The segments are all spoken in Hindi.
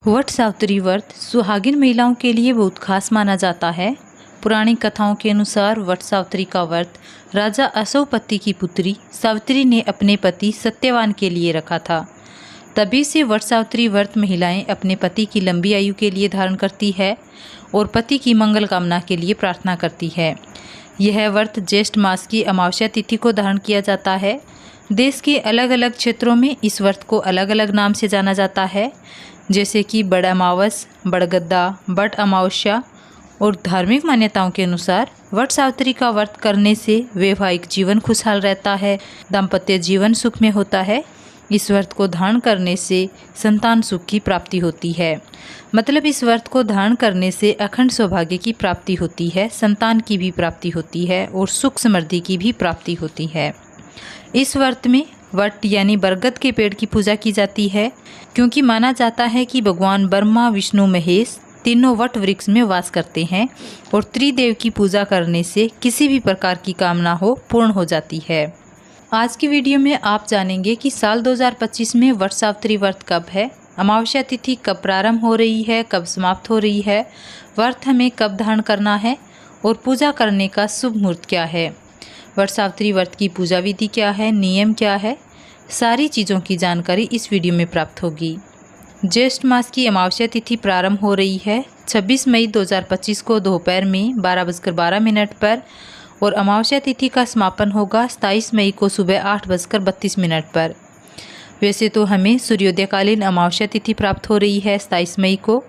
वट सावित्री व्रत सुहागिन महिलाओं के लिए बहुत खास माना जाता है। पुरानी कथाओं के अनुसार वट सावित्री का व्रत राजा अशोकपति की पुत्री सावित्री ने अपने पति सत्यवान के लिए रखा था। तभी से वट सावित्री व्रत महिलाएं अपने पति की लंबी आयु के लिए धारण करती है और पति की मंगल कामना के लिए प्रार्थना करती है। यह व्रत ज्येष्ठ मास की अमावस्या तिथि को धारण किया जाता है। देश के अलग अलग क्षेत्रों में इस व्रत को अलग अलग नाम से जाना जाता है, जैसे कि बड़ अमावस, बड़गद्दा, बट अमावस्या। और धार्मिक मान्यताओं के अनुसार वट सावित्री का व्रत करने से वैवाहिक जीवन खुशहाल रहता है, दाम्पत्य जीवन सुख में होता है। इस व्रत को धारण करने से संतान सुख की प्राप्ति होती है। मतलब इस व्रत को धारण करने से अखंड सौभाग्य की प्राप्ति होती है, संतान की भी प्राप्ति होती है और सुख समृद्धि की भी प्राप्ति होती है। इस व्रत में वट यानी बरगद के पेड़ की पूजा की जाती है, क्योंकि माना जाता है कि भगवान ब्रह्मा, विष्णु, महेश तीनों वट वृक्ष में वास करते हैं और त्रिदेव की पूजा करने से किसी भी प्रकार की कामना हो पूर्ण हो जाती है। आज की वीडियो में आप जानेंगे कि साल 2025 में वट सावित्री व्रत कब है, अमावस्या तिथि कब प्रारंभ हो रही है, कब समाप्त हो रही है, व्रत हमें कब धारण करना है और पूजा करने का शुभ मुहूर्त क्या है, वट सावित्री व्रत की पूजा विधि क्या है, नियम क्या है, सारी चीज़ों की जानकारी इस वीडियो में प्राप्त होगी। ज्येष्ठ मास की अमावस्या तिथि प्रारंभ हो रही है 26 मई 2025 को दोपहर में 12:12 पर और अमावस्या तिथि का समापन होगा 27 मई को सुबह 8:32 पर। वैसे तो हमें सूर्योदयकालीन अमावस्या तिथि प्राप्त हो रही है 27 मई को,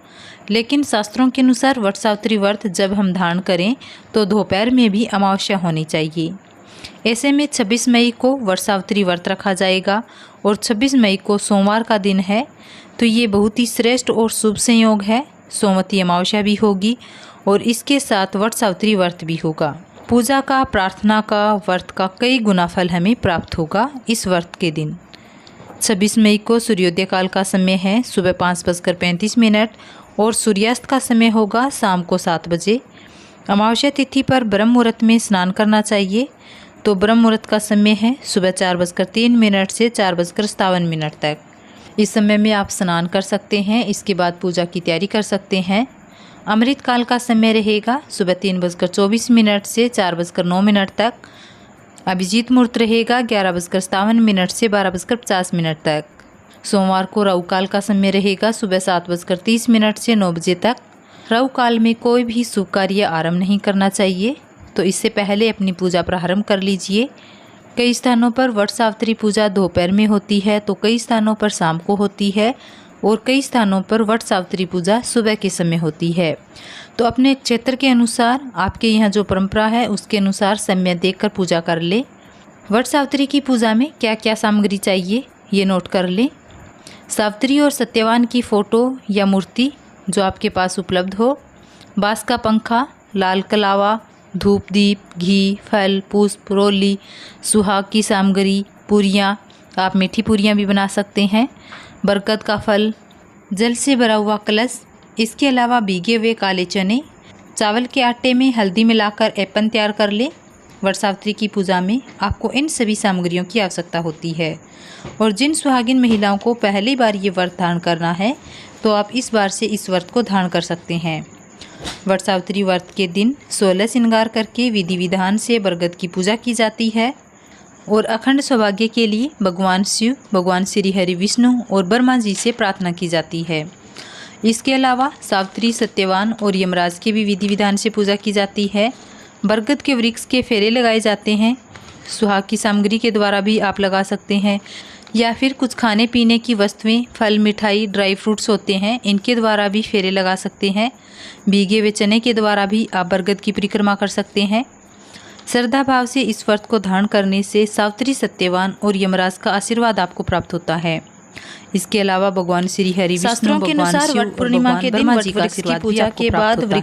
लेकिन शास्त्रों के अनुसार वट सावित्री व्रत जब हम धारण करें तो दोपहर में भी अमावस्या होनी चाहिए। ऐसे में 26 मई को वट सावित्री व्रत रखा जाएगा और 26 मई को सोमवार का दिन है, तो ये बहुत ही श्रेष्ठ और शुभ संयोग है। सोमवती अमावस्या भी होगी और इसके साथ वट सावित्री व्रत भी होगा। पूजा का, प्रार्थना का, व्रत का कई गुना फल हमें प्राप्त होगा इस व्रत के दिन। 26 मई को सूर्योदय काल का समय है सुबह 5:35 और सूर्यास्त का समय होगा शाम को 7 बजे। अमावस्या तिथि पर ब्रह्म मुहूर्त में स्नान करना चाहिए, तो ब्रह्म मुहूर्त का समय है सुबह 4:03 से 4:57 तक। इस समय में आप स्नान कर सकते हैं, इसके बाद पूजा की तैयारी कर सकते हैं। अमृत काल का समय रहेगा सुबह 3:24 से 4:09 तक। अभिजीत मुहूर्त रहेगा 11:57 से 12:50 तक। सोमवार को राहु काल का समय रहेगा सुबह 7:30 से 9 बजे तक। राहु काल में कोई भी शुभ कार्य आरंभ नहीं करना चाहिए, तो इससे पहले अपनी पूजा प्रारंभ कर लीजिए। कई स्थानों पर वट सावित्री पूजा दोपहर में होती है, तो कई स्थानों पर शाम को होती है और कई स्थानों पर वट सावित्री पूजा सुबह के समय होती है। तो अपने क्षेत्र के अनुसार, आपके यहाँ जो परंपरा है उसके अनुसार समय देखकर पूजा कर ले। वट सावित्री की पूजा में क्या क्या सामग्री चाहिए ये नोट कर लें। सावित्री और सत्यवान की फ़ोटो या मूर्ति जो आपके पास उपलब्ध हो, बाँस का पंखा, लाल कलावा, धूप, दीप, घी, फल, पुष्प, रोली, सुहाग की सामग्री, पूरियाँ, आप मीठी पूरियाँ भी बना सकते हैं, बरगद का फल, जल से भरा हुआ कलश, इसके अलावा भीगे हुए काले चने, चावल के आटे में हल्दी मिलाकर ऐपन तैयार कर ले। वट सावित्री की पूजा में आपको इन सभी सामग्रियों की आवश्यकता होती है। और जिन सुहागिन महिलाओं को पहली बार ये व्रत धारण करना है, तो आप इस बार से इस व्रत को धारण कर सकते हैं। वट सावित्री व्रत के दिन 16 श्रृंगार करके विधि विधान से बरगद की पूजा की जाती है और अखंड सौभाग्य के लिए भगवान शिव, भगवान श्री हरि विष्णु और ब्रह्मा जी से प्रार्थना की जाती है। इसके अलावा सावित्री, सत्यवान और यमराज के भी विधि विधान से पूजा की जाती है। बरगद के वृक्ष के फेरे लगाए जाते हैं। सुहाग की सामग्री के द्वारा भी आप लगा सकते हैं, या फिर कुछ खाने पीने की वस्तुएं, फल, मिठाई, ड्राई फ्रूट्स होते हैं, इनके द्वारा भी फेरे लगा सकते हैं। भीगे हुए चने के द्वारा भी आप बरगद की परिक्रमा कर सकते हैं। श्रद्धा भाव से इस व्रत को धारण करने से सावित्री, सत्यवान और यमराज का आशीर्वाद आपको प्राप्त होता है। इसके अलावा भगवान श्री हरि विष्णु, भगवान शिव और भगवान ब्रह्मा जी का आशीर्वाद भी आपको प्राप्त होता है।